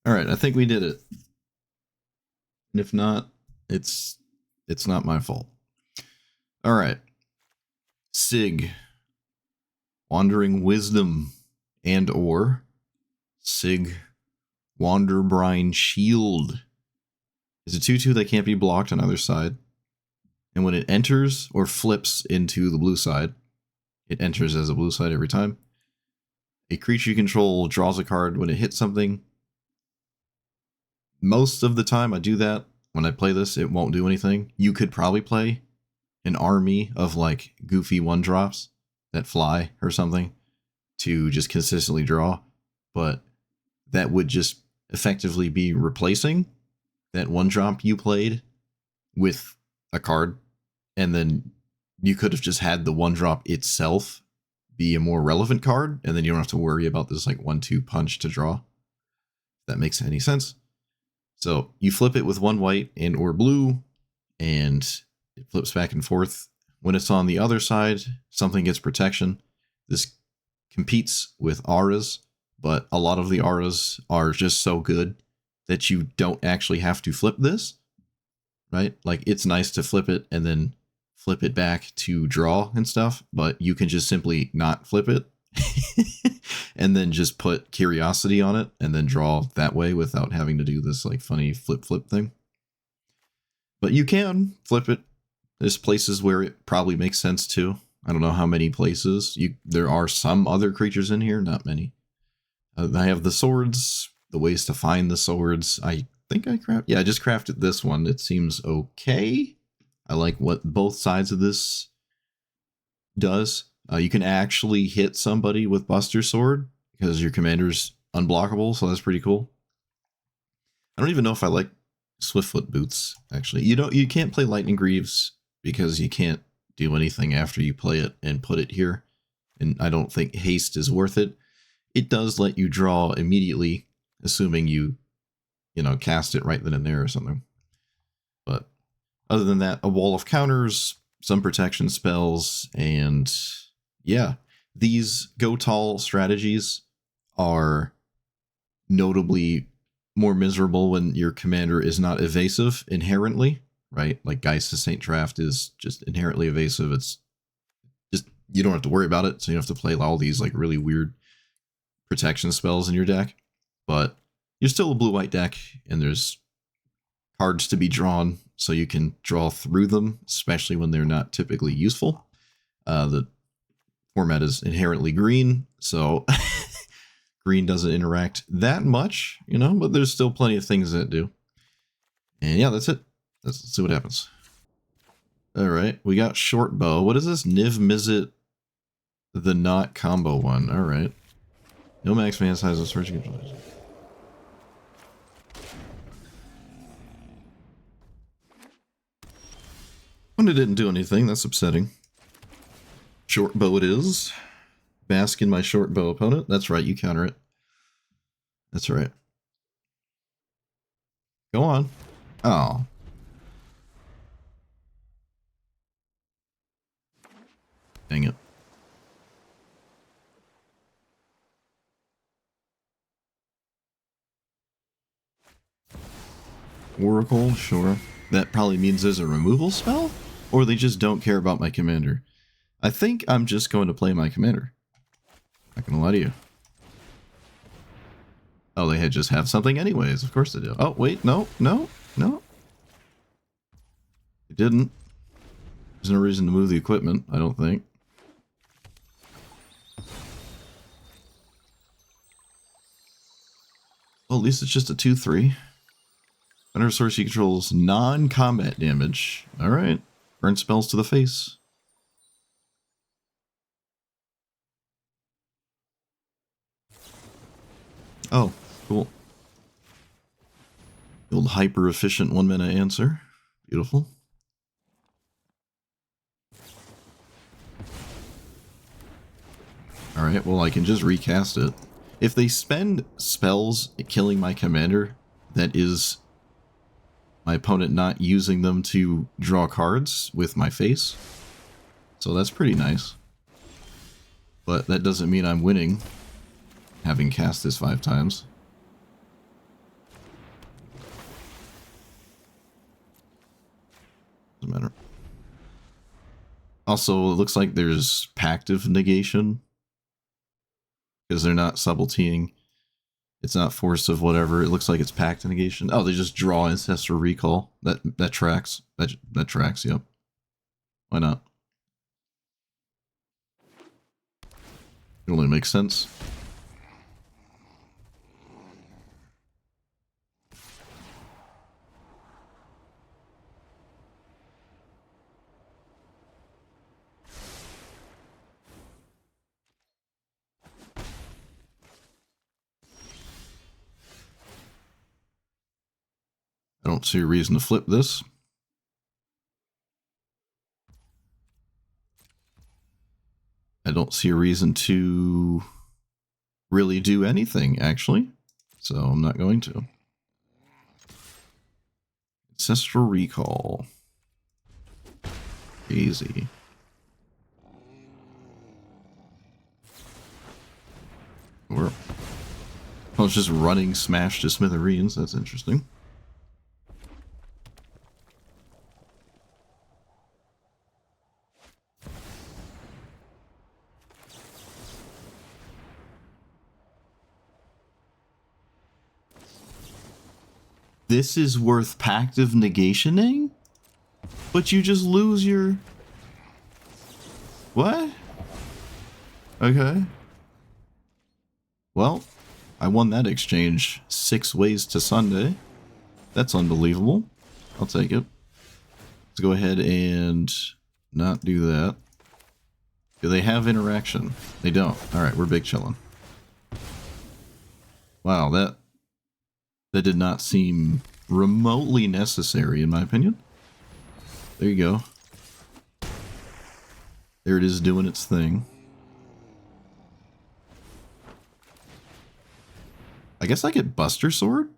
Alright, I think we did it. And if not, it's not my fault. Alright. Sygg. Wandering Wisdom and or Sygg Wanderwine Shield. It's a 2/2 that can't be blocked on either side. And when it enters or flips into the blue side, it enters as a blue side every time. A creature you control draws a card when it hits something. Most of the time I do that. When I play this, it won't do anything. You could probably play an army of like goofy 1-drops that fly or something to just consistently draw, but that would just effectively be replacing that 1-drop you played with a card, and then you could have just had the 1-drop itself be a more relevant card, and then you don't have to worry about this like 1/2 punch to draw. If that makes any sense. So you flip it with 1 white and or blue, and it flips back and forth. When it's on the other side, something gets protection. This competes with auras, but a lot of the auras are just so good that you don't actually have to flip this, right? Like, it's nice to flip it and then flip it back to draw and stuff, but you can just simply not flip it and then just put Curiosity on it and then draw that way without having to do this like funny flip thing. But you can flip it. There's places where it probably makes sense too. I don't know how many places. There are some other creatures in here, not many. I have the swords, the ways to find the swords. I think I just crafted this one. It seems okay. I like what both sides of this does. You can actually hit somebody with Buster Sword because your commander's unblockable, so that's pretty cool. I don't even know if I like Swiftfoot Boots, actually. You can't play Lightning Greaves because you can't do anything after you play it and put it here. And I don't think haste is worth it. It does let you draw immediately, assuming you cast it right then and there or something. But other than that, a wall of counters, some protection spells, and yeah, these go tall strategies are notably more miserable when your commander is not evasive inherently, right? Like Geist of Saint Draft is just inherently evasive. It's just, you don't have to worry about it, so you don't have to play all these like really weird protection spells in your deck. But you're still a blue-white deck, and there's cards to be drawn, so you can draw through them, especially when they're not typically useful. The format is inherently green, so green doesn't interact that much, but there's still plenty of things that do. And yeah, that's it. Let's see what happens. Alright, we got Short Bow. What is this? Niv-Mizzet, the not combo one. Alright. No max man size of searching controllers. When it didn't do anything, that's upsetting. Short bow it is. Bask in my short bow opponent. That's right, you counter it. That's right. Go on. Oh. Dang it. Oracle, sure. That probably means there's a removal spell? Or they just don't care about my commander. I think I'm just going to play my commander. Not gonna lie to you. Oh, they had just have something anyways. Of course they do. Oh, wait, no. They didn't. There's no reason to move the equipment, I don't think. Well, at least it's just a 2/3. Under source, he controls non-combat damage. Alright. Burn spells to the face. Oh, cool. The old hyper-efficient 1-mana answer. Beautiful. Alright, well I can just recast it. If they spend spells killing my commander, that is my opponent not using them to draw cards with my face. So that's pretty nice. But that doesn't mean I'm winning, having cast this 5 times. Also, it looks like there's Pactive Negation. Because they're not subtletying. It's not Force of whatever. It looks like it's Pact Negation. Oh, they just draw Ancestral Recall. That tracks. That tracks, yep. Why not? It only makes sense. I don't see a reason to flip this. I don't see a reason to really do anything, actually. So I'm not going to. Ancestral Recall. Easy. Or I was just running Smash to smithereens. That's interesting. This is worth Pactive Negationing? But you just lose your... What? Okay. Well, I won that exchange 6 ways to Sunday. That's unbelievable. I'll take it. Let's go ahead and not do that. Do they have interaction? They don't. Alright, we're big chillin'. Wow, that did not seem remotely necessary, in my opinion. There you go. There it is doing its thing. I guess I get Buster Sword?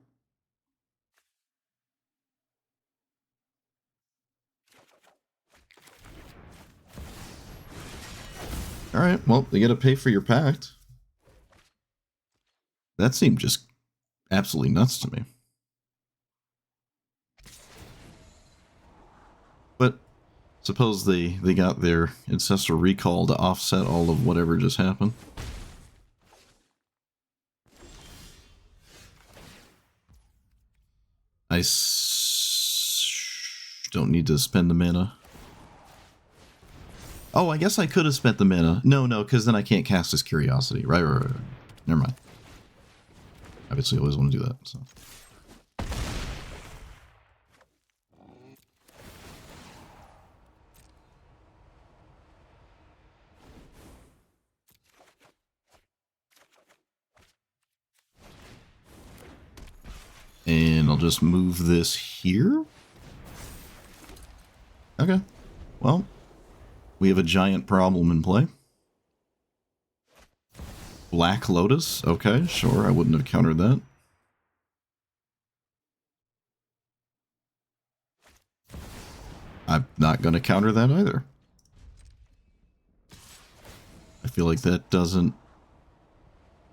Alright, well, you gotta pay for your pact. That seemed just absolutely nuts to me. But suppose they got their Ancestral Recall to offset all of whatever just happened. I don't need to spend the mana. Oh, I guess I could have spent the mana. No, because then I can't cast this Curiosity. Right. Never mind. Obviously, I always want to do that, so. And I'll just move this here. Okay. Well, we have a giant problem in play. Black Lotus? Okay, sure, I wouldn't have countered that. I'm not going to counter that either. I feel like that doesn't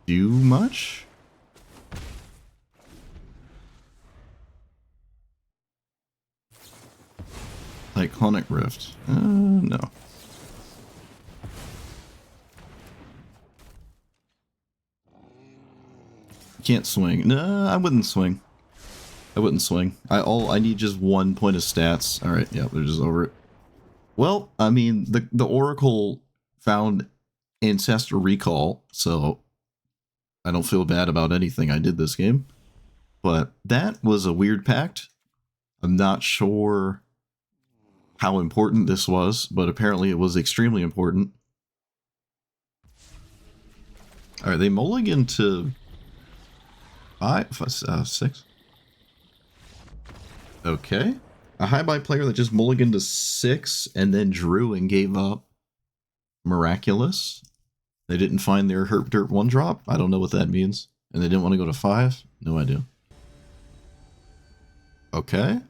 do much. Cyclonic Rift. No. Can't swing. No, I wouldn't swing. I wouldn't swing. I need just 1 point of stats. Alright, yeah, they're just over it. Well, I mean, the Oracle found Ancestral Recall, so I don't feel bad about anything I did this game. But that was a weird pact. I'm not sure how important this was, but apparently it was extremely important. Alright, they mulligan to 6. Okay. A high-buy player that just mulliganed to 6 and then drew and gave up. Miraculous. They didn't find their Herp Dirt 1-drop. I don't know what that means. And they didn't want to go to 5? No idea. Okay.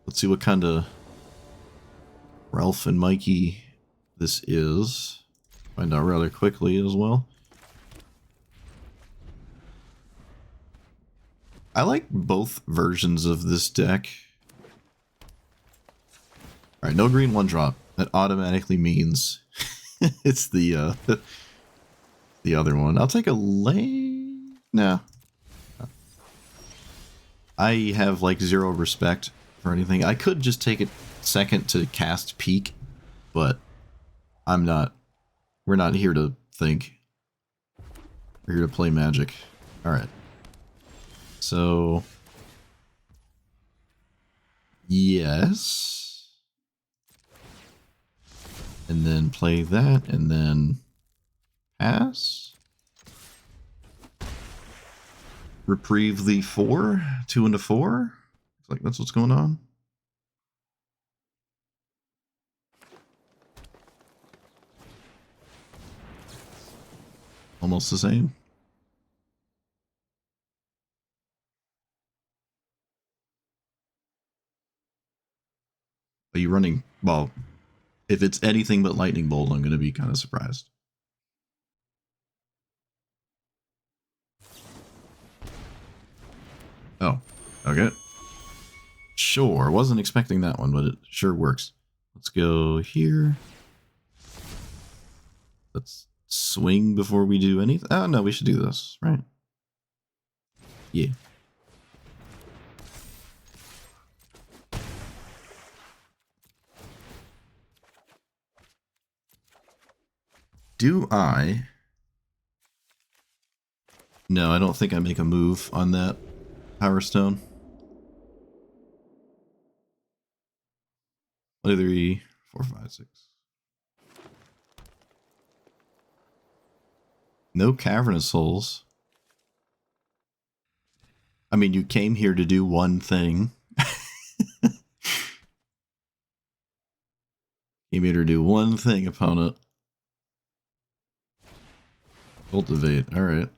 Let's see what kind of Ralph and Mikey this is. Find out rather quickly as well. I like both versions of this deck. Alright, no green 1-drop. That automatically means it's the other one. I'll take a lane. No. I have like zero respect for anything. I could just take a second to cast Peek, but I'm not. We're not here to think. We're here to play Magic. Alright. So... yes. And then play that, and then pass. Reprieve the 4, 2 into 4. Looks like that's what's going on. Almost the same. Are you running? Well, if it's anything but Lightning Bolt, I'm going to be kind of surprised. Oh, okay. Sure, wasn't expecting that one, but it sure works. Let's go here. Let's swing before we do anything. Oh, no, we should do this, right? Yeah. Do I? No, I don't think I make a move on that Power Stone. 1, 2, 3, 4, 5, 6. No Cavernous Souls. I mean, you came here to do one thing. Came here to do one thing, opponent. Cultivate. Alright.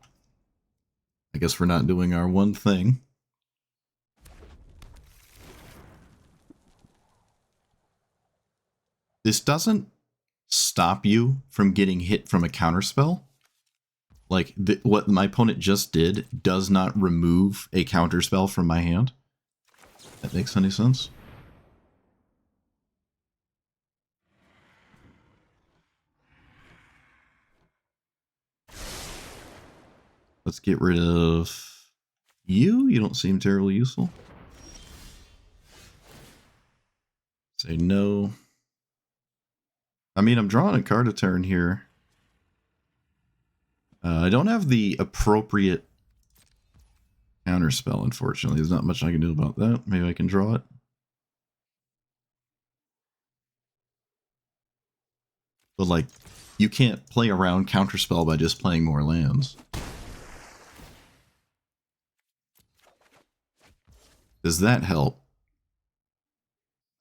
I guess we're not doing our one thing. This doesn't stop you from getting hit from a counterspell. Like, what my opponent just did does not remove a counterspell from my hand. That makes any sense? Let's get rid of you. You don't seem terribly useful. Say no. I mean, I'm drawing a card a turn here. I don't have the appropriate counterspell, unfortunately. There's not much I can do about that. Maybe I can draw it. But, like, you can't play around counterspell by just playing more lands. Does that help?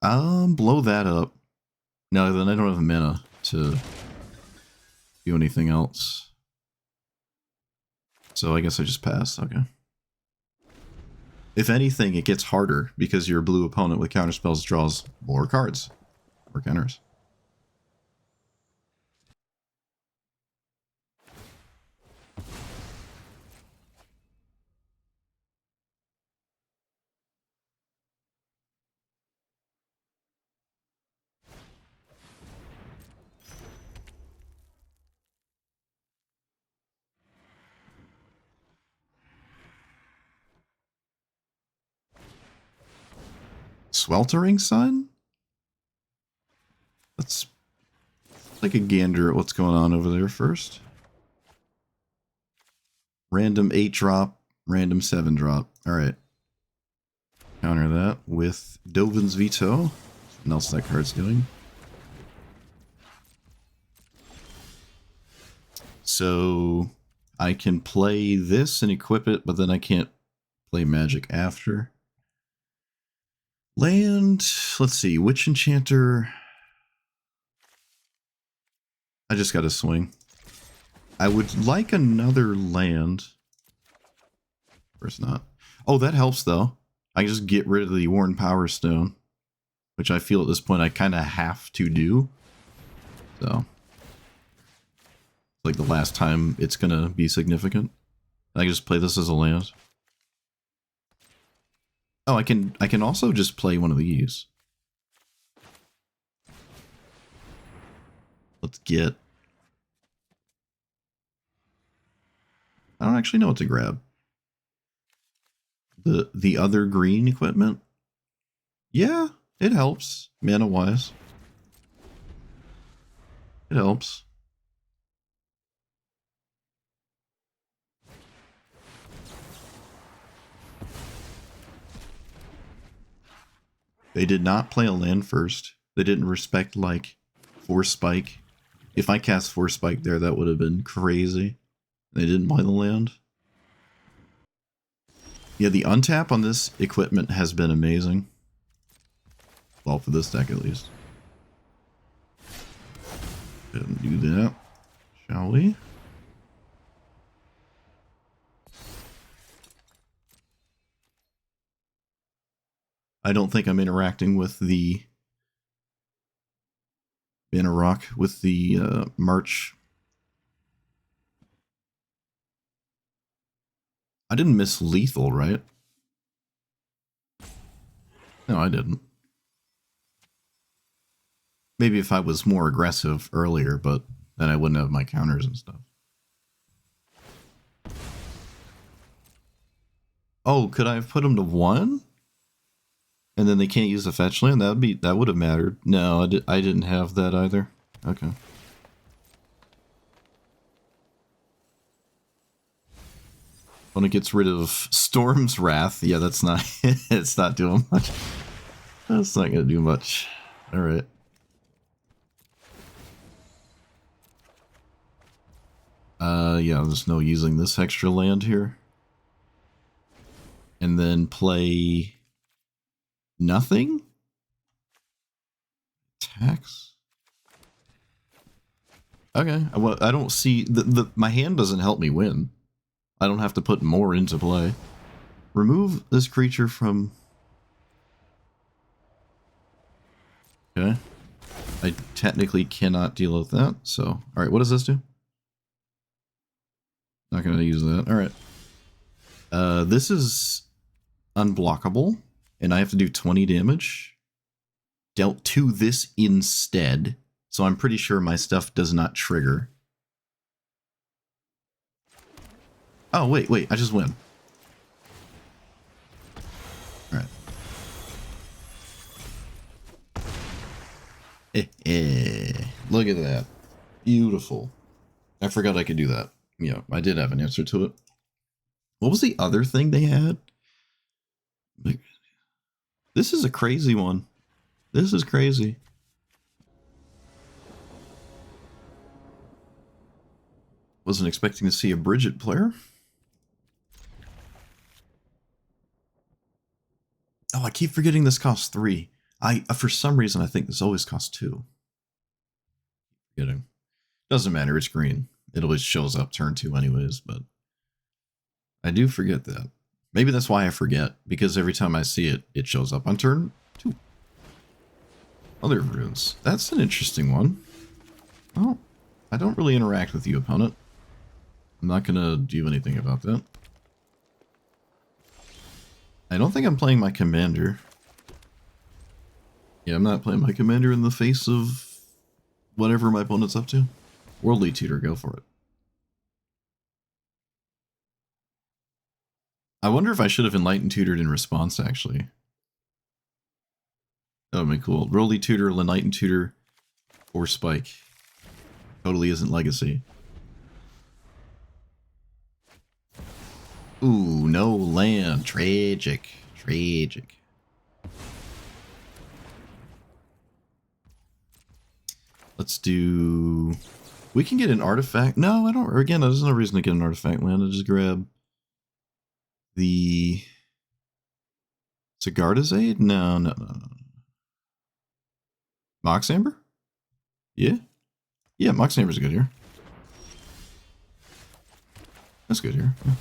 Blow that up. No, then I don't have mana to do anything else. So I guess I just pass. Okay. If anything, it gets harder because your blue opponent with counterspells draws more cards. Or counters. Sweltering Sun? Let's take a gander at what's going on over there first. Random 8-drop, random 7-drop. Alright. Counter that with Dovin's Veto. What else that card's doing. So I can play this and equip it, but then I can't play Magic after. Land, let's see, Witch Enchanter. I just got to swing. I would like another land. Of course not. Oh, that helps though. I can just get rid of the Worn Power Stone, which I feel at this point I kind of have to do. So, like the last time it's gonna be significant. I can just play this as a land. Oh, I can also just play one of these. Let's get... I don't actually know what to grab. The other green equipment? Yeah, it helps, mana-wise. It helps. They did not play a land first. They didn't respect, like, Force Spike. If I cast Force Spike there, that would have been crazy. They didn't play the land. Yeah, the untap on this equipment has been amazing. Well, for this deck at least. Go ahead and do that, shall we? I don't think I'm interacting with the March. I didn't miss lethal, right? No, I didn't. Maybe if I was more aggressive earlier, but then I wouldn't have my counters and stuff. Oh, could I have put them to 1? And then they can't use the fetch land? That would have mattered. No, I didn't have that either. Okay. When it gets rid of Storm's Wrath, yeah, that's not it's not doing much. That's not gonna do much. Alright. Yeah, there's no using this extra land here. And then play nothing? Tax? Okay, well, I don't see my hand doesn't help me win. I don't have to put more into play. Remove this creature from... Okay. I technically cannot deal with that, so... Alright, what does this do? Not gonna use that. Alright. This is unblockable, and I have to do 20 damage. Dealt to this instead, so I'm pretty sure my stuff does not trigger. Oh, wait, I just win. Alright. Look at that. Beautiful. I forgot I could do that. Yeah, I did have an answer to it. What was the other thing they had? This is a crazy one. This is crazy. Wasn't expecting to see a Brigid player. Oh, I keep forgetting this costs 3. For some reason, I think this always costs 2. Kidding. Doesn't matter, it's green. It always shows up turn 2 anyways, but I do forget that. Maybe that's why I forget, because every time I see it, it shows up on turn 2. Other runes. That's an interesting one. Well, I don't really interact with you, opponent. I'm not gonna do anything about that. I don't think I'm playing my commander. Yeah, I'm not playing my commander in the face of whatever my opponent's up to. Worldly Tutor, go for it. I wonder if I should have Enlightened Tutored in response, actually. That would be cool. Worldly Tutor, Enlightened Tutor, or Spike. Totally isn't Legacy. Ooh, no land. Tragic. Tragic. Let's do... We can get an artifact. No, I don't. Again, there's no reason to get an artifact land. I just grab the Sigarda's Aid? No. Mox Amber? Yeah? Yeah, Mox Amber's good here. That's good here. Yeah.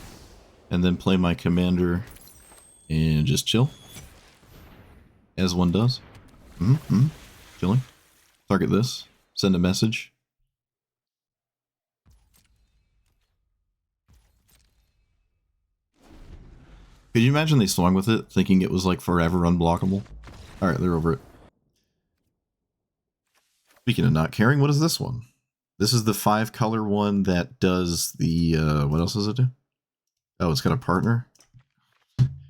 And then play my commander and just chill. As one does. Chilling. Target this. Send a message. Could you imagine they swung with it, thinking it was like forever unblockable? Alright, they're over it. Speaking of not caring, what is this one? This is the 5-color one that does the, what else does it do? Oh, it's got a partner.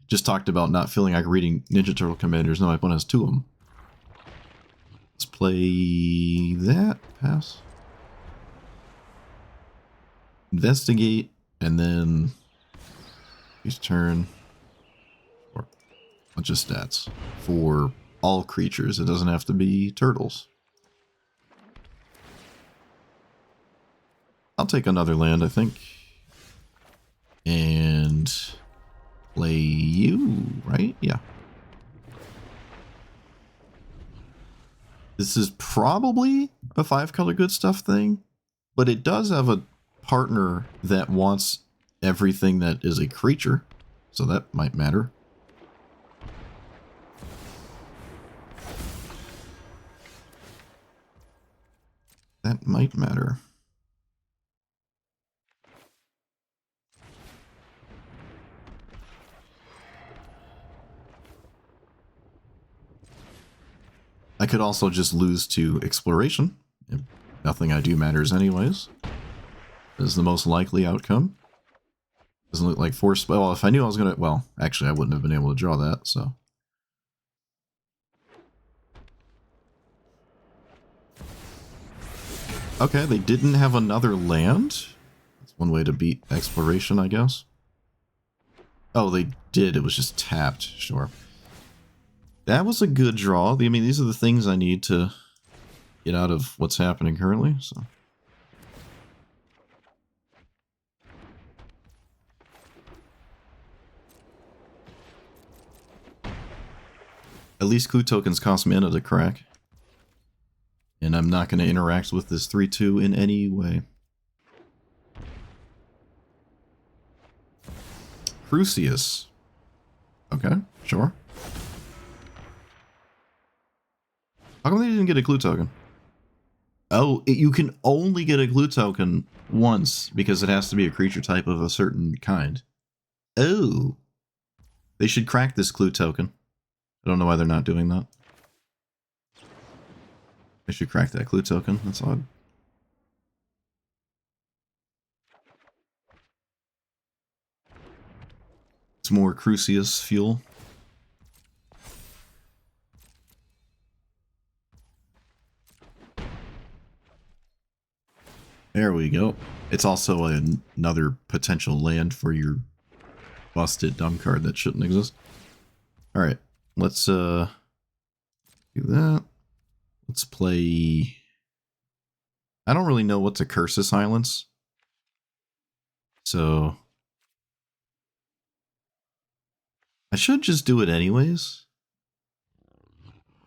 Just talked about not feeling like reading Ninja Turtle Commanders. No, my opponent has 2 of them. Let's play that. Pass. Investigate, and then his turn. Or a bunch of stats for all creatures. It doesn't have to be turtles. I'll take another land, I think. And play you, right? Yeah. This is probably a 5-color good stuff thing, but it does have a partner that wants everything that is a creature, so that might matter. That might matter. I could also just lose to exploration. Nothing I do matters anyways. This is the most likely outcome. Doesn't look like force. Well, if I knew I was gonna, well, actually I wouldn't have been able to draw that, so. Okay, they didn't have another land. That's one way to beat exploration, I guess. Oh, they did. It was just tapped. Sure. That was a good draw. I mean, these are the things I need to get out of what's happening currently, so. At least clue tokens cost mana to crack. And I'm not going to interact with this 3/2 in any way. Crucius. Okay, sure. How come they didn't get a clue token? Oh, you can only get a clue token once because it has to be a creature type of a certain kind. Oh. They should crack this clue token. I don't know why they're not doing that. They should crack that clue token. That's odd. It's more Crucius fuel. There we go. It's also another potential land for your busted dumb card that shouldn't exist. Alright, let's do that. Let's play... I don't really know what to curse this Silence. So... I should just do it anyways.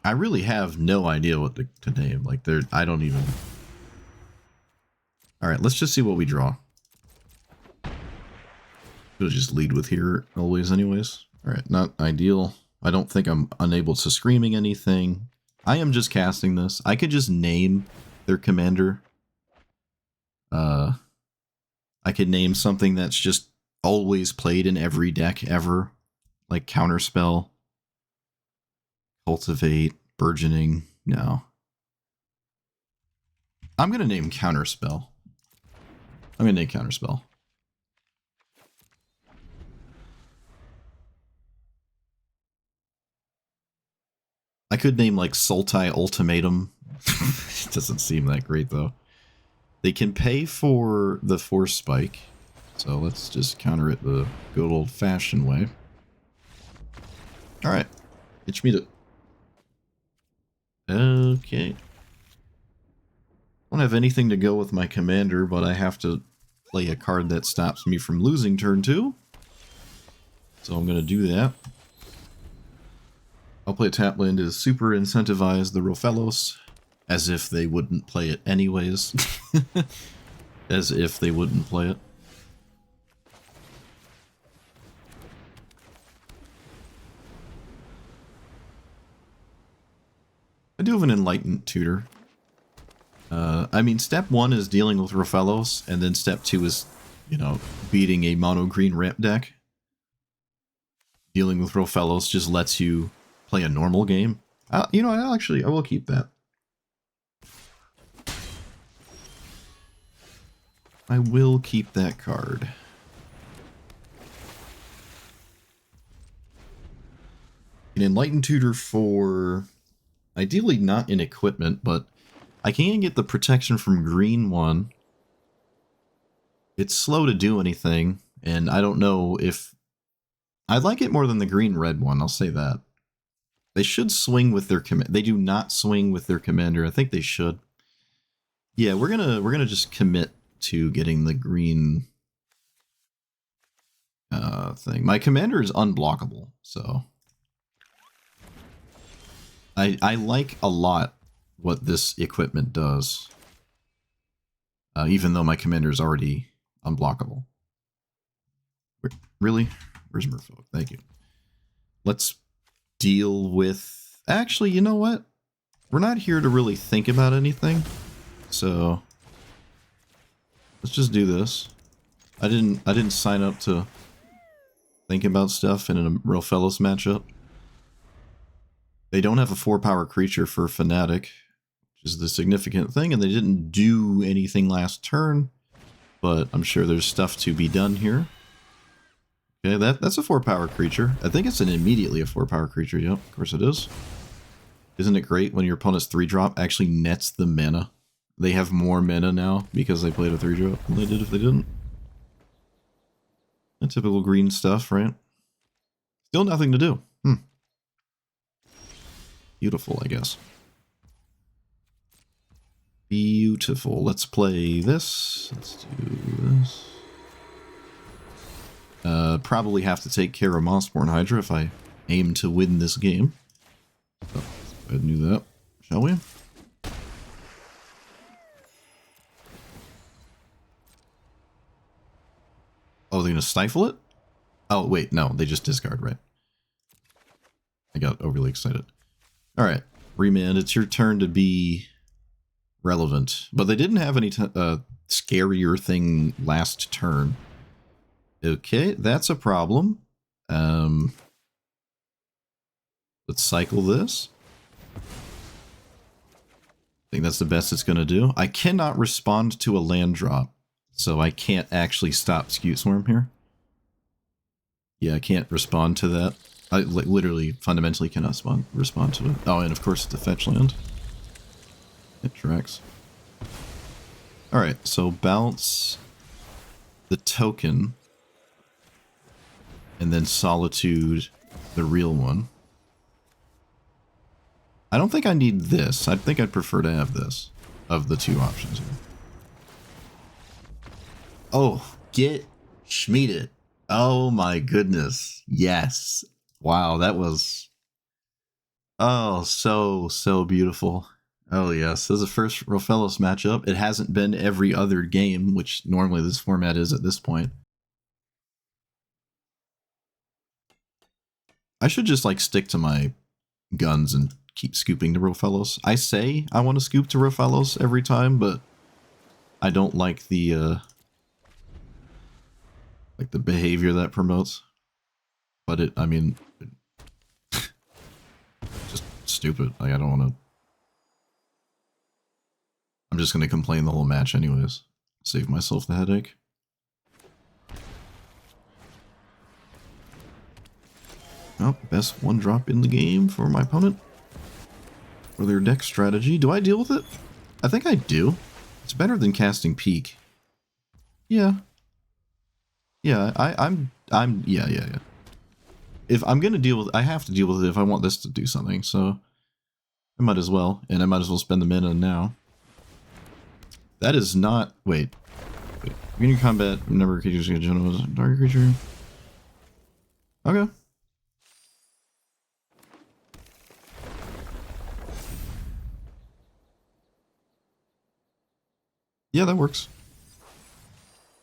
I really have no idea what to name. Like, I don't even... Alright, let's just see what we draw. We'll just lead with here always anyways. Alright, not ideal. I don't think I'm unable to screaming anything. I am just casting this. I could just name their commander. I could name something that's just always played in every deck ever. Like Counterspell. Cultivate. Burgeoning. No. I'm going to name Counterspell. I'm going to name Counterspell. I could name like Sultai Ultimatum. It doesn't seem that great though. They can pay for the Force Spike. So let's just counter it the good old-fashioned way. Alright. Itch me to... Okay. I don't have anything to go with my commander, but I have to play a card that stops me from losing turn 2. So I'm going to do that. I'll play a tap land to super incentivize the Rofellos, as if they wouldn't play it anyways. As if they wouldn't play it. I do have an Enlightened Tutor. I mean, step 1 is dealing with Rofellos, and then step 2 is, you know, beating a mono-green ramp deck. Dealing with Rofellos just lets you play a normal game. You know, I will keep that. I will keep that card. An Enlightened Tutor for... Ideally not in equipment, but I can get the protection from green one. It's slow to do anything, and I don't know if... I like it more than the green-red one, I'll say that. They should swing with their command. They do not swing with their commander. I think they should. Yeah, we're gonna just commit to getting the green thing. My commander is unblockable, so I like a lot what this equipment does. Even though my commander is already unblockable. Really? Where's Merfolk? Thank you. Let's deal with... Actually, you know what? We're not here to really think about anything. So let's just do this. I didn't sign up to think about stuff in a Real Fellows matchup. They don't have a 4-power creature for Fanatic, which is the significant thing, and they didn't do anything last turn, but I'm sure there's stuff to be done here. Okay, that's a 4-power creature. I think it's immediately a 4-power creature. Yep, of course it is. Isn't it great when your opponent's 3-drop actually nets the mana? They have more mana now because they played a 3-drop than they did if they didn't. Typical green stuff, right? Still nothing to do. Beautiful, I guess. Beautiful. Let's play this. Let's do this. Probably have to take care of Mossborn Hydra if I aim to win this game. So, let's go ahead and do that, shall we? Oh, they're gonna stifle it? Oh, wait, no, they just discard, right? I got overly excited. Alright, Remand, it's your turn to be relevant. But they didn't have any scarier thing last turn. Okay, that's a problem. Let's cycle this. I think that's the best it's gonna do. I cannot respond to a land drop, so I can't actually stop Scute Swarm here. Yeah, I can't respond to that. I literally, fundamentally cannot respond to it. Oh, and of course it's a fetch land. It tracks. Alright, so bounce the token, and then Solitude the real one. I don't think I need this. I think I'd prefer to have this, of the two options here. Oh, get schmeeded. Oh my goodness. Yes. Wow, that was... Oh, so beautiful. Oh yes, this is the first Real Fellows matchup. It hasn't been every other game, which normally this format is at this point. I should just like stick to my guns and keep scooping to Real Fellows. I say I want to scoop to Real Fellows every time, but I don't like the behavior that promotes. But it, I mean, just stupid. Like, I don't want to... I'm just going to complain the whole match anyways. Save myself the headache. Oh, best 1-drop in the game for my opponent. For their deck strategy. Do I deal with it? I think I do. It's better than casting Peak. Yeah. Yeah, yeah. If I'm gonna deal with, I have to deal with it if I want this to do something, so I might as well, and I might as well spend the mana now. That is not, wait. Beginning combat, number of creatures get general target creature. Okay. Yeah, that works.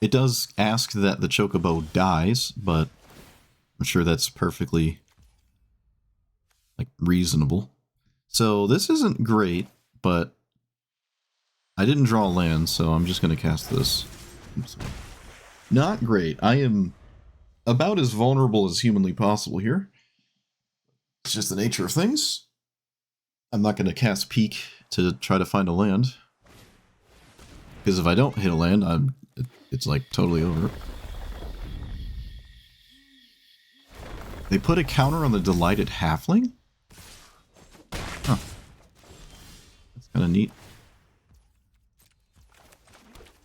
It does ask that the Chocobo dies, but I'm sure that's perfectly, like, reasonable. So this isn't great, but I didn't draw a land, so I'm just going to cast this. Not great. I am about as vulnerable as humanly possible here. It's just the nature of things. I'm not going to cast Peak to try to find a land. Because if I don't hit a land, it's like totally over. They put a counter on the Delighted Halfling? Huh. That's kind of neat.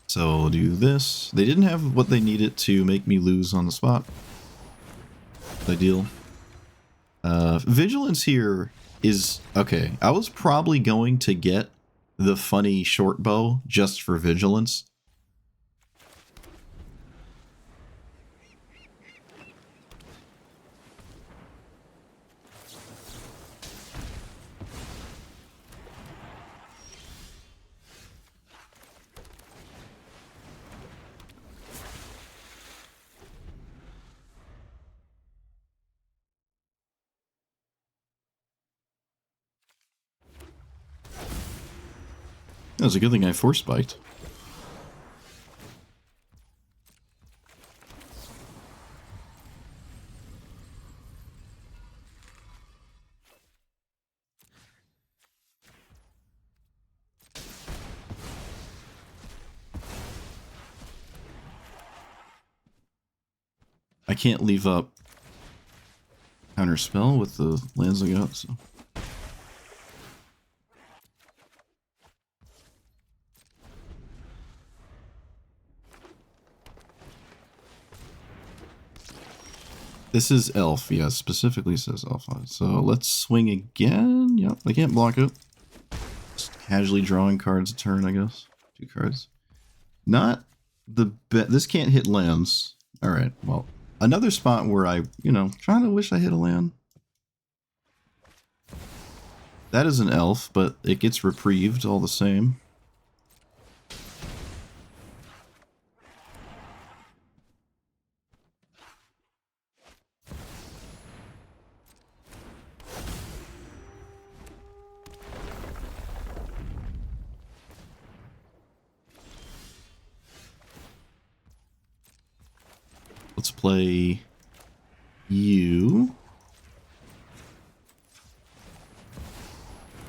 So I'll do this. They didn't have what they needed to make me lose on the spot. Ideal. Vigilance here is... Okay, I was probably going to get the funny short bow just for Vigilance. That was a good thing I force spiked. I can't leave up counter spell with the lands I got, so. This is elf, yes, specifically says elf. So let's swing again. Yep, I can't block it. Just casually drawing cards a turn, I guess. 2 cards. Not the best. This can't hit lands. Alright, well, another spot where I, kind of wish I hit a land. That is an elf, but it gets reprieved all the same. Let's play you.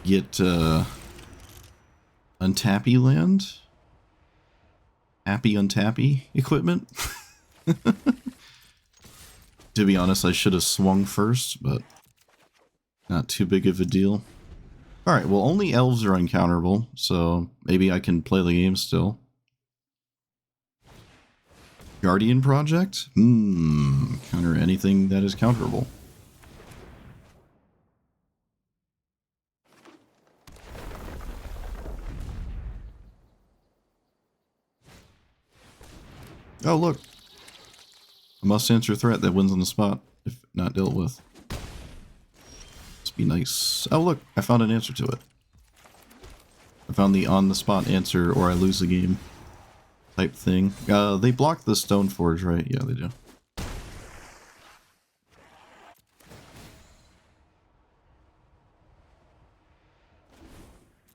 Get untappy land. Happy untappy equipment. To be honest, I should have swung first, but not too big of a deal. Alright, well only elves are uncounterable, so maybe I can play the game still. Guardian Project? Counter anything that is counterable. Oh, look. A must-answer threat that wins on the spot, if not dealt with. Must be nice. Oh, look. I found an answer to it. I found the on-the-spot answer, or I lose the game type thing. They block the Stoneforge, right? Yeah, they do.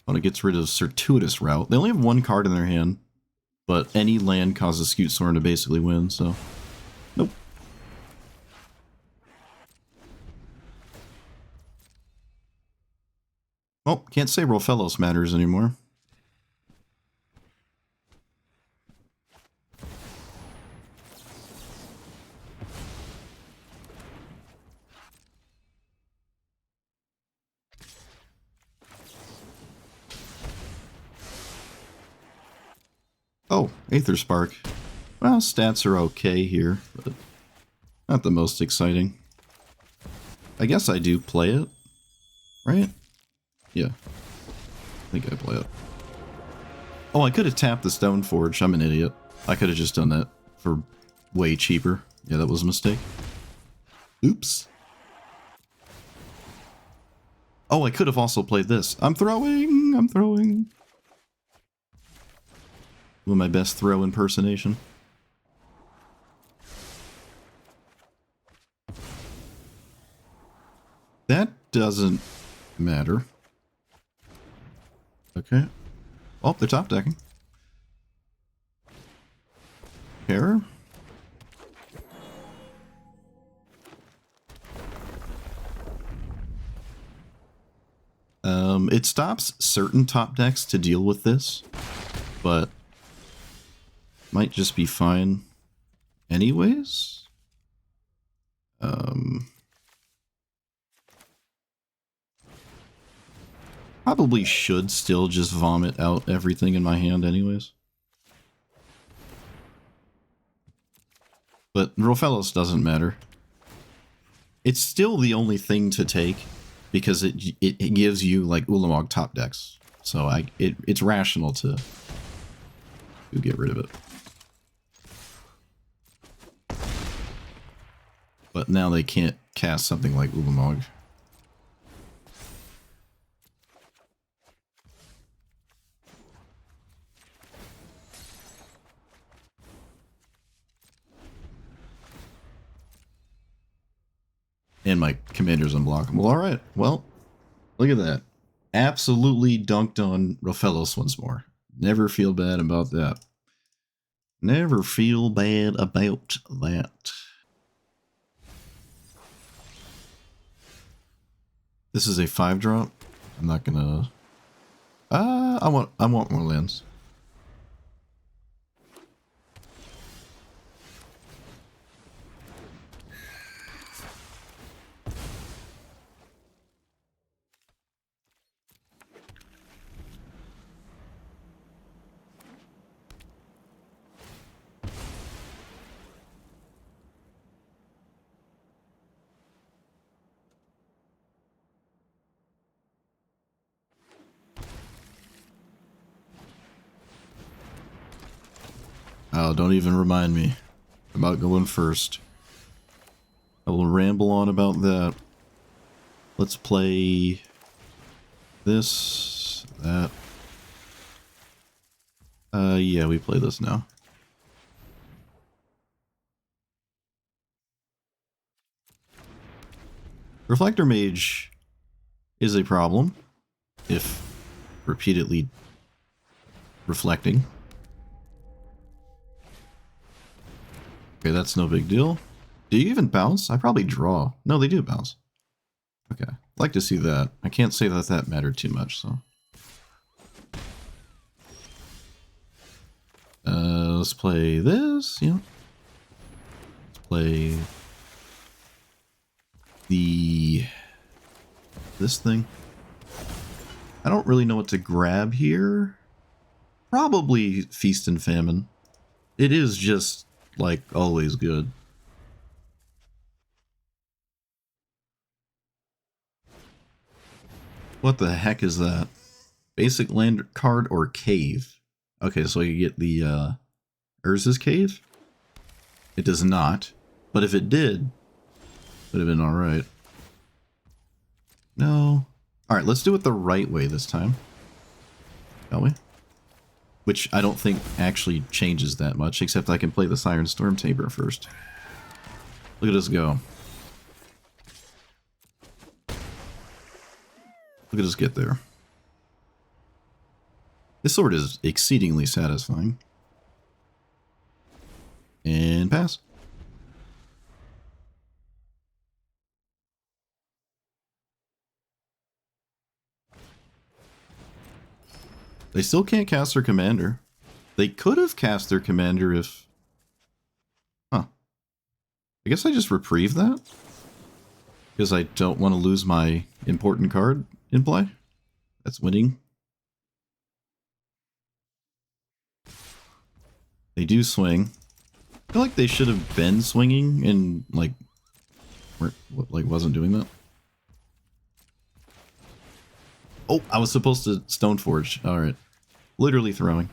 When it gets rid of Circuitous Route. They only have 1 card in their hand. But any land causes Scute Sorin to basically win, so... Nope. Well, can't say Rofellos matters anymore. Oh, Aether Spark. Well, stats are okay here, but not the most exciting. I guess I do play it, right? Yeah. I think I play it. Oh, I could have tapped the Stoneforge. I'm an idiot. I could have just done that for way cheaper. Yeah, that was a mistake. Oops. Oh, I could have also played this. I'm throwing! I'm throwing! Doing my best throw impersonation. That doesn't matter. Okay. Oh, they're top decking. Terror. It stops certain top decks to deal with this, but might just be fine anyways. Probably should still just vomit out everything in my hand anyways. But Rofellos doesn't matter. It's still the only thing to take because it gives you like Ulamog top decks. So it's rational to get rid of it. But now they can't cast something like Ulamog. And my commander's unblockable. Alright, well, look at that. Absolutely dunked on Rofellos once more. Never feel bad about that. Never feel bad about that. This is a 5-drop. I'm not gonna... I want more lands. Oh, don't even remind me about going first. I will ramble on about that. Let's play this, that. Yeah, we play this now. Reflector Mage is a problem if repeatedly reflecting. Okay, that's no big deal. Do you even bounce? I probably draw. No, they do bounce. Okay, I'd like to see that. I can't say that that mattered too much, so. Let's play this, yeah. Let's play this thing. I don't really know what to grab here. Probably Feast and Famine. It is just, like, always good. What the heck is that? Basic land card or cave? Okay, so you get the Urza's Cave? It does not. But if it did, would have been alright. No. Alright, let's do it the right way this time. Shall we? Which I don't think actually changes that much, except I can play the Siren Storm Tamer first. Look at us go. Look at us get there. This sword is exceedingly satisfying. And pass. They still can't cast their commander. They could have cast their commander if... Huh. I guess I just reprieve that? Because I don't want to lose my important card in play. That's winning. They do swing. I feel like they should have been swinging and, like, wasn't doing that. Oh, I was supposed to Stoneforge. Alright. Literally throwing.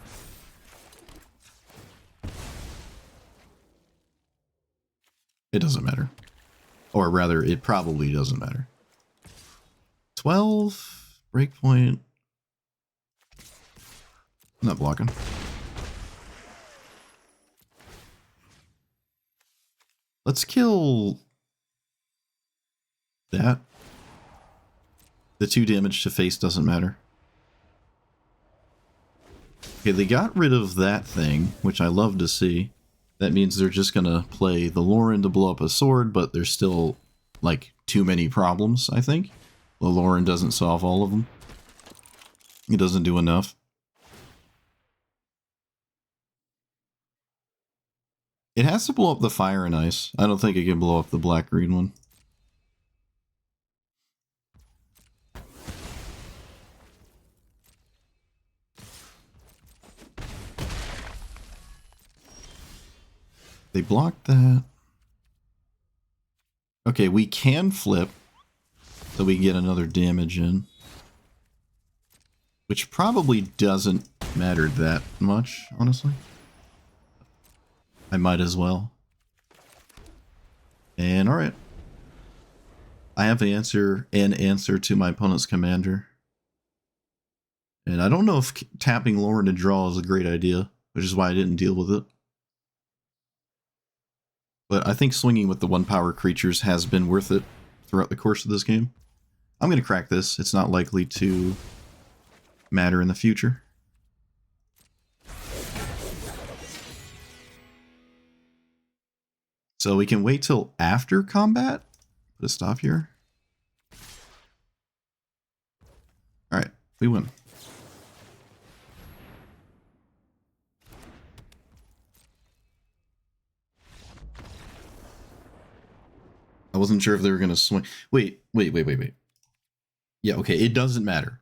It doesn't matter. Or rather, it probably doesn't matter. 12. Breakpoint. I'm not blocking. Let's kill that. The 2 damage to face doesn't matter. Okay, they got rid of that thing, which I love to see. That means they're just gonna play the Lauren to blow up a sword, but there's still, like, too many problems, I think. The Lauren doesn't solve all of them. It doesn't do enough. It has to blow up the fire and ice. I don't think it can blow up the black-green one. They blocked that. Okay, we can flip so we get another damage in. Which probably doesn't matter that much, honestly. I might as well. And alright. I have an answer to my opponent's commander. And I don't know if tapping Lauren to draw is a great idea, which is why I didn't deal with it. But I think swinging with the 1-power creatures has been worth it throughout the course of this game. I'm going to crack this. It's not likely to matter in the future. So we can wait till after combat. Put a stop here. Alright, we win. I wasn't sure if they were going to swing. Wait. Yeah, okay, it doesn't matter.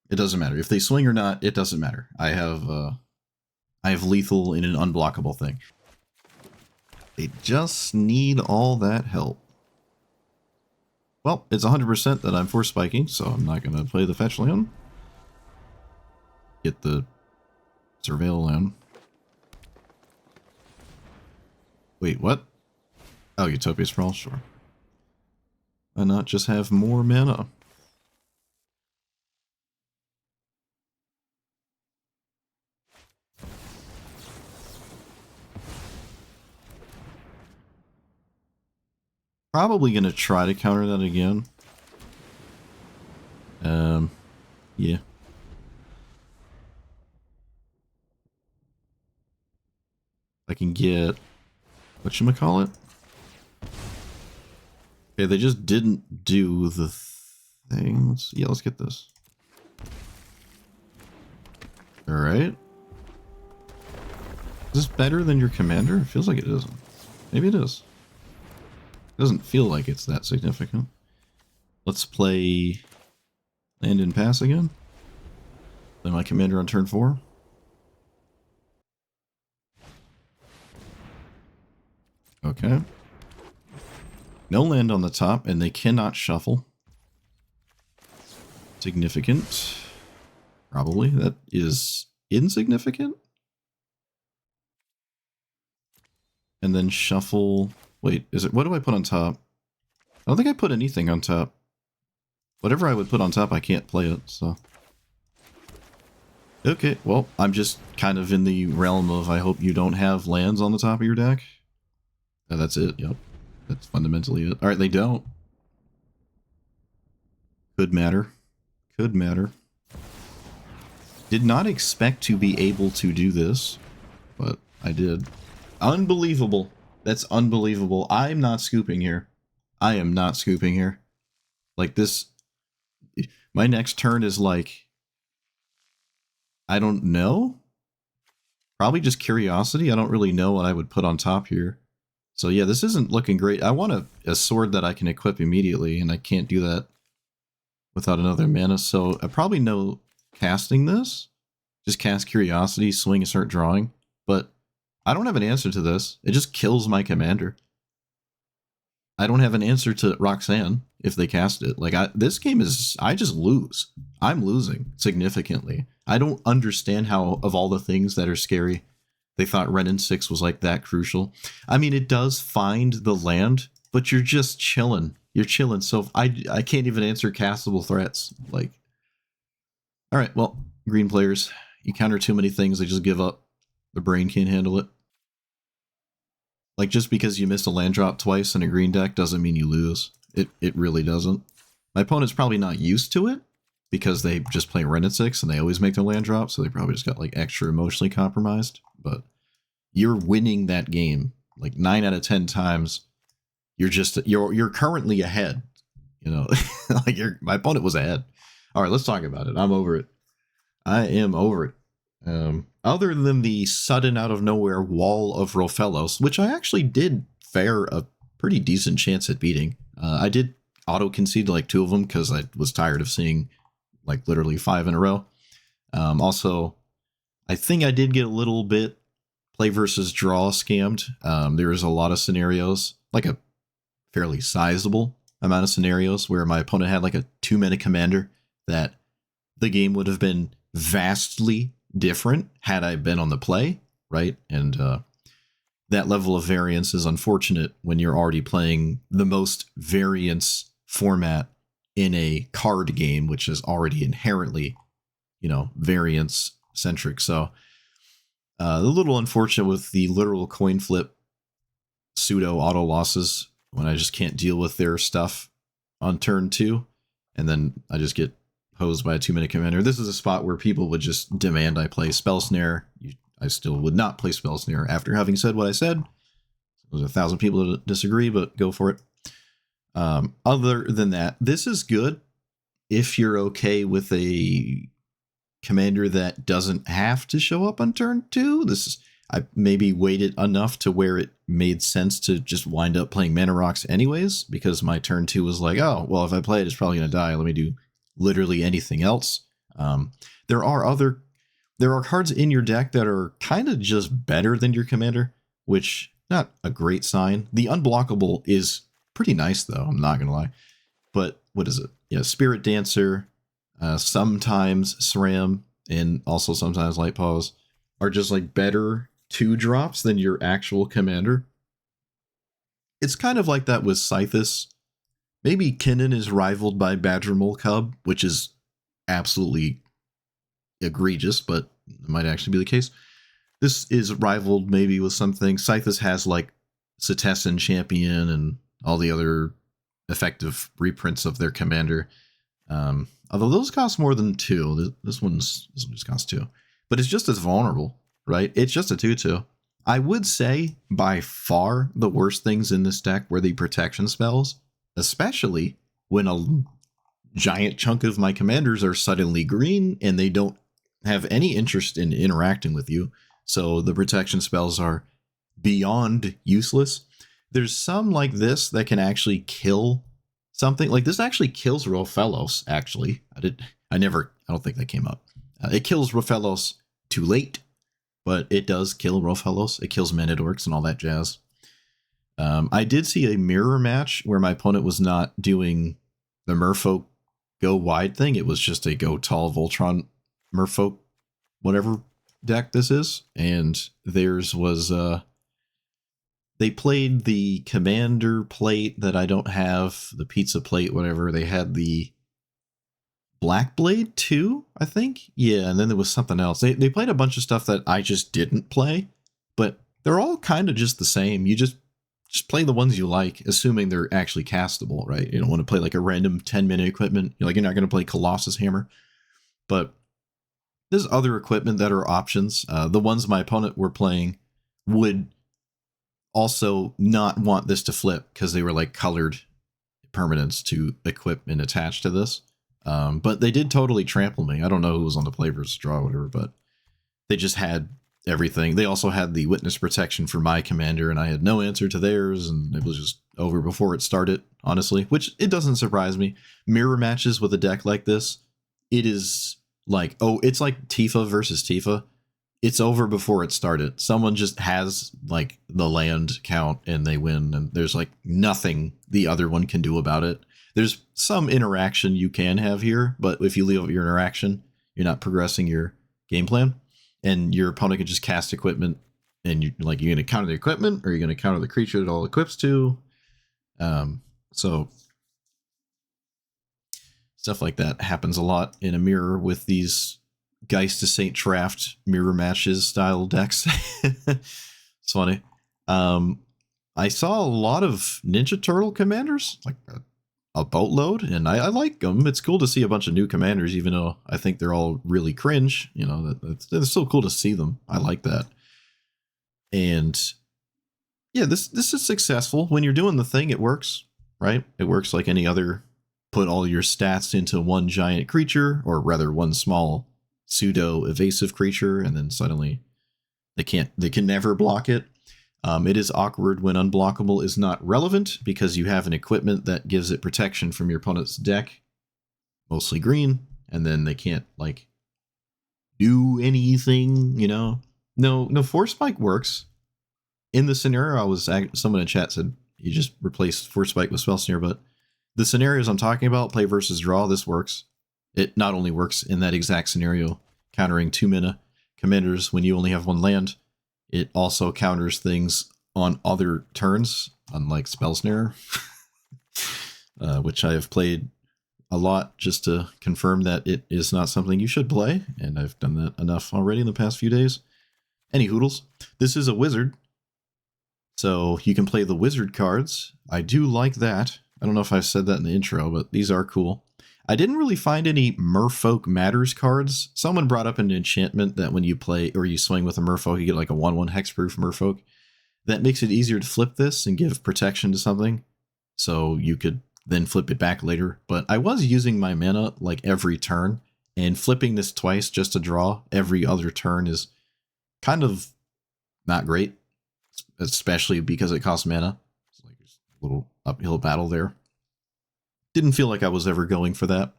It doesn't matter. If they swing or not, it doesn't matter. I have lethal in an unblockable thing. They just need all that help. Well, it's 100% that I'm force spiking, so I'm not going to play the fetch land. Get the surveil land. Wait, what? Oh, Utopia Sprawl, sure. Why not just have more mana? Probably going to try to counter that again. Yeah. I can get... whatchamacallit? Okay, they just didn't do the thing. Let's get this. Alright. Is this better than your commander? It feels like it isn't. Maybe it is. It doesn't feel like it's that significant. Let's play land and pass again. Play my commander on turn 4. Okay. No land on the top, and they cannot shuffle. Significant. Probably. That is insignificant. And then shuffle... Wait, is it... what do I put on top? I don't think I put anything on top. Whatever I would put on top, I can't play it, so... Okay, well, I'm just kind of in the realm of I hope you don't have lands on the top of your deck. That's it, yep. That's fundamentally it. Alright, they don't. Could matter. Could matter. Did not expect to be able to do this, but I did. Unbelievable. That's unbelievable. I'm not scooping here. I am not scooping here. Like this... My next turn is like... I don't know? Probably just curiosity. I don't really know what I would put on top here. So yeah, this isn't looking great. I want a sword that I can equip immediately, and I can't do that without another mana. So I probably know casting this. Just cast curiosity, swing and start drawing. But I don't have an answer to this. It just kills my commander. I don't have an answer to Roxanne if they cast it. Like, this game is... I just lose. I'm losing significantly. I don't understand how, of all the things that are scary, they thought Ren and 6 was, like, that crucial. I mean, it does find the land, but you're just chilling. You're chilling. So I can't even answer castable threats. Like... Alright, well, green players, you counter too many things, they just give up. The brain can't handle it. Like, just because you missed a land drop twice in a green deck doesn't mean you lose. It really doesn't. My opponent's probably not used to it, because they just play Ren at 6 and they always make their land drop, so they probably just got, like, extra emotionally compromised. But you're winning that game. Like, 9 out of 10 times, you're currently ahead. You know, like, my opponent was ahead. Alright, let's talk about it. I'm over it. I am over it. Other than the sudden out of nowhere wall of Rofellos, which I actually did fare a pretty decent chance at beating. I did auto concede like 2 of them because I was tired of seeing like literally 5 in a row. Also, I think I did get a little bit play versus draw scammed. There was a lot of scenarios, like a fairly sizable amount of scenarios where my opponent had like a 2-minute commander that the game would have been vastly different had I been on the play, right? And that level of variance is unfortunate when you're already playing the most variance format in a card game, which is already inherently, variance centric. So a little unfortunate with the literal coin flip pseudo auto losses when I just can't deal with their stuff on turn 2. And then I just get posed by a 2-minute commander. This is a spot where people would just demand I play Spell Snare. I still would not play Spell Snare after having said what I said. There's 1,000 people that disagree, but go for it. Other than that, this is good if you're okay with a commander that doesn't have to show up on turn 2. I maybe waited enough to where it made sense to just wind up playing Mana Rocks anyways, because my turn 2 was like, oh, well, if I play it, it's probably going to die. Let me do literally anything else. There are cards in your deck that are kind of just better than your commander, which not a great sign. The unblockable is pretty nice though, I'm not gonna lie. But what is it? Yeah, Spirit Dancer, sometimes SRAM, and also sometimes Light Paws are just like better 2-drops than your actual commander. It's kind of like that with Scythus. Maybe Kinnan is rivaled by Badger Mole Cub, which is absolutely egregious, but it might actually be the case. This is rivaled maybe with something. Scythus has like Setessan Champion and all the other effective reprints of their commander. Although those cost more than 2. This one just costs 2. But it's just as vulnerable, right? It's just a 2/2. I would say by far the worst things in this deck were the protection spells, especially when a giant chunk of my commanders are suddenly green and they don't have any interest in interacting with you. So the protection spells are beyond useless. There's some like this that can actually kill something. Like this actually kills Rofellos, actually. I don't think that came up. It kills Rofellos too late, but it does kill Rofellos. It kills Manadorks and all that jazz. I did see a mirror match where my opponent was not doing the Merfolk go wide thing. It was just a go tall Voltron Merfolk whatever deck this is. And theirs was they played the commander plate that I don't have, the pizza plate, whatever. They had the Black Blade too, I think. Yeah, and then there was something else. They played a bunch of stuff that I just didn't play, but they're all kind of just the same. You just play the ones you like, assuming they're actually castable, right? You don't want to play like a random 10-minute equipment. You're not going to play Colossus Hammer. But there's other equipment that are options. The ones my opponent were playing would also not want this to flip because they were like colored permanents to equip and attach to this. But they did totally trample me. I don't know who was on the play versus draw or whatever, but they just had everything. They also had the witness protection for my commander, and I had no answer to theirs, and it was just over before it started, honestly, which it doesn't surprise me. Mirror matches with a deck like this, it is like, it's like Tifa versus Tifa. It's over before it started. Someone just has like the land count and they win, and there's like nothing the other one can do about it. There's some interaction you can have here, but if you leave your interaction, you're not progressing your game plan. And your opponent can just cast equipment, and you're going to counter the equipment, or you're going to counter the creature it all equips to. So stuff like that happens a lot in a mirror with these Geist to Saint Traft mirror matches style decks. It's funny. I saw a lot of Ninja Turtle commanders, like a boatload, and I like them. It's cool to see a bunch of new commanders, even though I think they're all really cringe. It's still cool to see them. I like that. And yeah, this is successful. When you're doing the thing, it works, right? It works like any other. Put all your stats into one giant creature, or rather one small pseudo evasive creature, and then suddenly they can never block it. It is awkward when unblockable is not relevant because you have an equipment that gives it protection from your opponent's deck, mostly green, and then they can't like do anything, you know. No, Force Spike works. In the scenario, someone in chat said you just replaced Force Spike with Spell Snare, but the scenarios I'm talking about, play versus draw, this works. It not only works in that exact scenario, countering 2-mana commanders when you only have 1 land, it also counters things on other turns, unlike Spell Snare, which I have played a lot just to confirm that it is not something you should play, and I've done that enough already in the past few days. Any hoodles, this is a wizard, so you can play the wizard cards. I do like that. I don't know if I've said that in the intro, but these are cool. I didn't really find any Merfolk Matters cards. Someone brought up an enchantment that when you play or you swing with a Merfolk, you get like a 1/1 hexproof Merfolk. That makes it easier to flip this and give protection to something, so you could then flip it back later. But I was using my mana like every turn, and flipping this twice just to draw every other turn is kind of not great, especially because it costs mana. It's like a little uphill battle there. Didn't feel like I was ever going for that,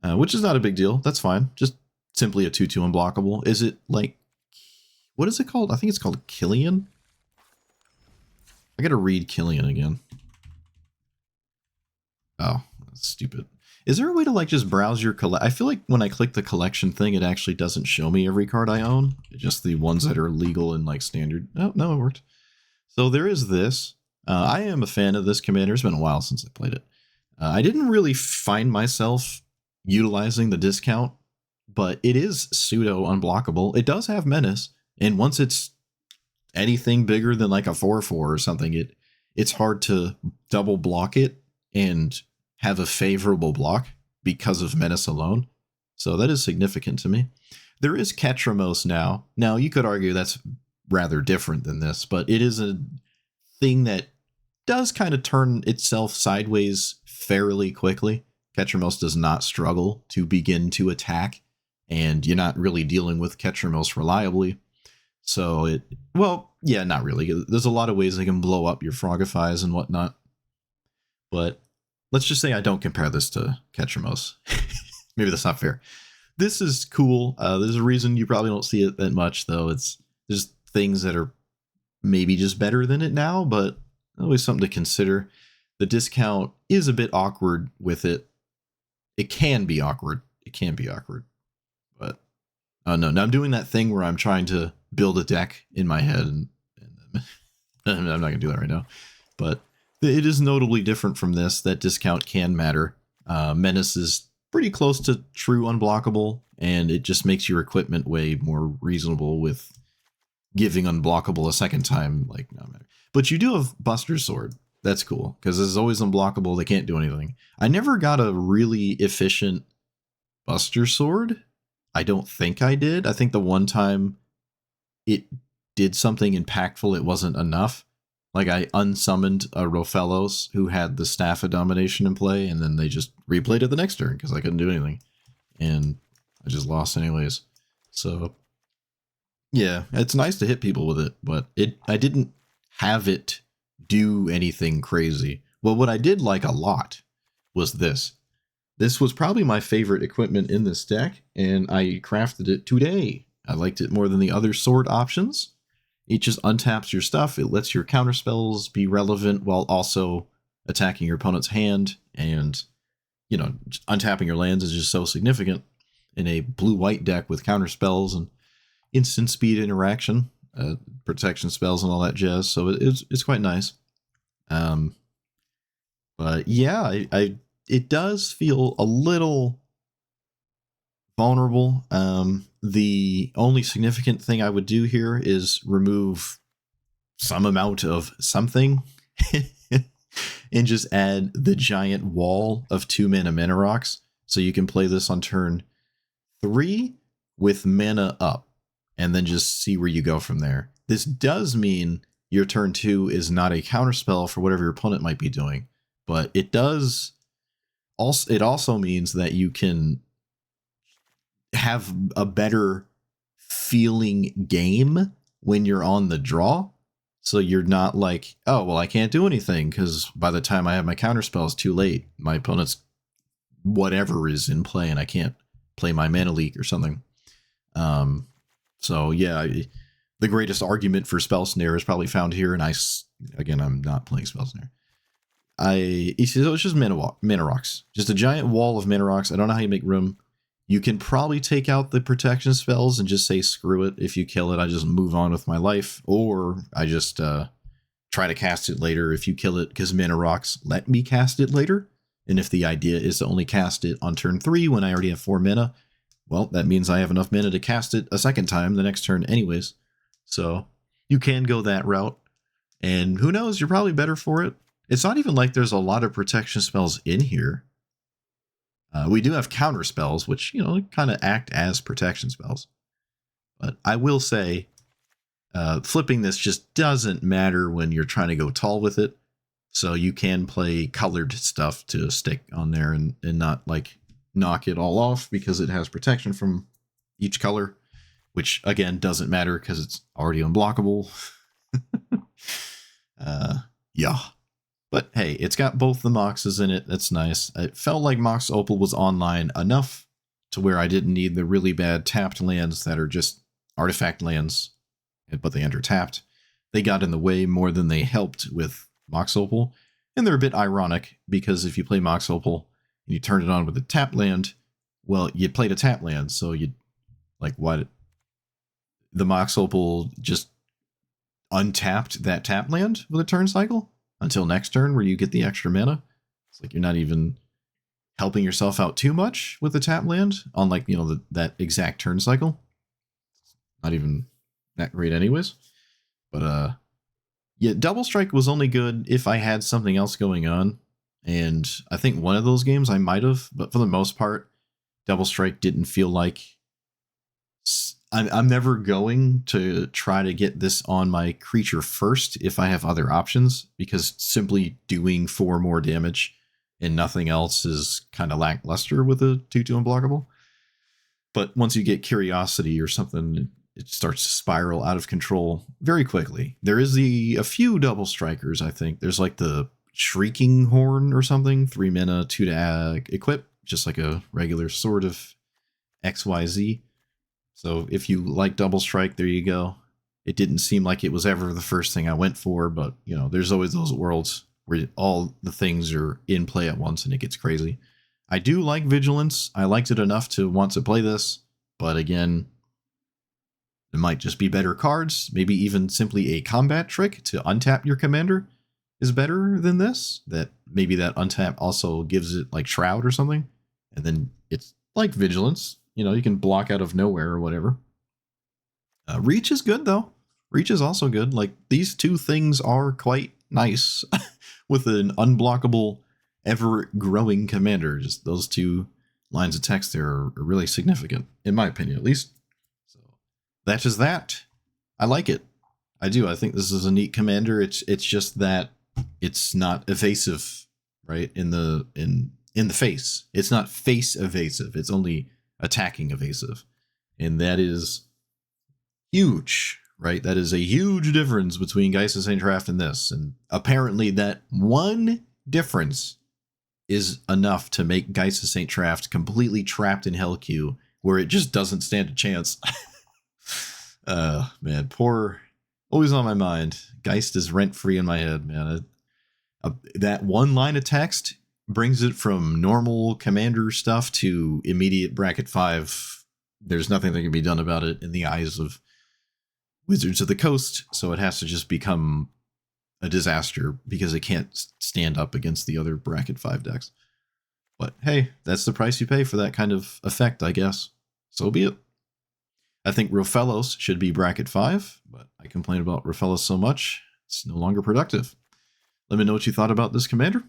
which is not a big deal. That's fine. Just simply a 2/2 unblockable. Is it like, what is it called? I think it's called Killian. I gotta read Killian again. Oh, that's stupid. Is there a way to like just browse your I feel like when I click the collection thing, it actually doesn't show me every card I own. Just the ones that are legal and like standard. Oh, no, it worked. So there is this. I am a fan of this commander. It's been a while since I played it. I didn't really find myself utilizing the discount, but it is pseudo unblockable. It does have menace, and once it's anything bigger than like a 4/4 or something, it's hard to double block it and have a favorable block because of menace alone. So that is significant to me. There is Ketramos now. Now you could argue that's rather different than this, but it is a thing that does kind of turn itself sideways fairly quickly. Ketramos does not struggle to begin to attack, and you're not really dealing with Ketramos reliably. So not really. There's a lot of ways they can blow up your Frogifies and whatnot. But let's just say I don't compare this to Ketramos. Maybe that's not fair. This is cool. There's a reason you probably don't see it that much, though. There's things that are maybe just better than it now, but always something to consider. The discount is a bit awkward with it. It can be awkward. But no, I'm doing that thing where I'm trying to build a deck in my head, and I'm not gonna do that right now. But it is notably different from this. That discount can matter. Menace is pretty close to true unblockable, and it just makes your equipment way more reasonable with giving unblockable a second time. Like, no matter. But you do have Buster Sword. That's cool, because this is always unblockable. They can't do anything. I never got a really efficient Buster Sword. I don't think I did. I think the one time it did something impactful, it wasn't enough. Like, I unsummoned a Rofellos who had the Staff of Domination in play, and then they just replayed it the next turn because I couldn't do anything. And I just lost anyways. So, yeah, it's nice to hit people with it, but I didn't have it do anything crazy. Well, what I did like a lot was this. This was probably my favorite equipment in this deck, and I crafted it today. I liked it more than the other sword options. It just untaps your stuff. It lets your counterspells be relevant while also attacking your opponent's hand. And, you know, untapping your lands is just so significant in a blue-white deck with counterspells and instant speed interaction, protection spells and all that jazz. So it's quite nice. But yeah, it does feel a little vulnerable. The only significant thing I would do here is remove some amount of something and just add the giant wall of 2-mana rocks. So you can play this on turn 3 with mana up and then just see where you go from there. This does mean your turn 2 is not a counterspell for whatever your opponent might be doing, but it also means that you can have a better feeling game when you're on the draw. So you're not like, oh, well, I can't do anything because by the time I have my counterspell, it's too late. My opponent's whatever is in play and I can't play my mana leak or something. So yeah, the greatest argument for Spell Snare is probably found here. And again, I'm not playing Spell Snare. It's just mana rocks, just a giant wall of mana rocks. I don't know how you make room. You can probably take out the protection spells and just say, screw it. If you kill it, I just move on with my life. Or I just try to cast it later if you kill it, because mana rocks let me cast it later. And if the idea is to only cast it on turn 3 when I already have 4 mana, well, that means I have enough mana to cast it a second time the next turn anyways. So you can go that route. And who knows, you're probably better for it. It's not even like there's a lot of protection spells in here. We do have counter spells, which, you know, kind of act as protection spells. But I will say, flipping this just doesn't matter when you're trying to go tall with it. So you can play colored stuff to stick on there and not like knock it all off because it has protection from each color, which again doesn't matter because it's already unblockable. Yeah. But hey, it's got both the Moxes in it. That's nice. It felt like Mox Opal was online enough to where I didn't need the really bad tapped lands that are just artifact lands, but they enter tapped. They got in the way more than they helped with Mox Opal. And they're a bit ironic because if you play Mox Opal and you turn it on with a tap land, well, you played a tap land. So you like what? The Mox Opal just untapped that tap land with a turn cycle until next turn where you get the extra mana. It's like you're not even helping yourself out too much with the tap land on, like, you know, that exact turn cycle. Not even that great anyways. But yeah, Double Strike was only good if I had something else going on. And I think one of those games I might have, but for the most part, Double Strike didn't feel like I'm never going to try to get this on my creature first if I have other options, because simply doing 4 more damage and nothing else is kind of lackluster with a 2/2 unblockable. But once you get Curiosity or something, it starts to spiral out of control very quickly. There is a few double strikers, I think. There's like the Shrieking Horn or something, 3 mana, 2 to equip, just like a regular Sword of XYZ. So if you like Double Strike, there you go. It didn't seem like it was ever the first thing I went for, but, you know, there's always those worlds where all the things are in play at once and it gets crazy. I do like Vigilance. I liked it enough to want to play this, but again, it might just be better cards. Maybe even simply a combat trick to untap your commander is better than this. That maybe that untap also gives it like Shroud or something, and then it's like Vigilance. You know, you can block out of nowhere or whatever. Reach is good, though. Reach is also good. Like, these two things are quite nice with an unblockable, ever-growing commander. Just those 2 lines of text there are really significant, in my opinion, at least. So that is that. I like it. I do. I think this is a neat commander. It's just that it's not evasive, right? In the face. It's not face evasive. It's only attacking evasive, and that is huge, right? That is a huge difference between Geist of St. Traft and this, and apparently that one difference is enough to make Geist of St. Traft completely trapped in Hell Q, where it just doesn't stand a chance. Man, always on my mind. Geist is rent-free in my head, man. That one line of text brings it from normal commander stuff to immediate bracket 5. There's nothing that can be done about it in the eyes of Wizards of the Coast, so it has to just become a disaster because it can't stand up against the other bracket 5 decks. But hey, that's the price you pay for that kind of effect, I guess. So be it. I think Rofellos should be bracket 5, but I complain about Rofellos so much, it's no longer productive. Let me know what you thought about this commander.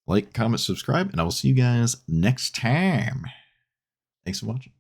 Like, comment, subscribe, and I will see you guys next time. Thanks for watching.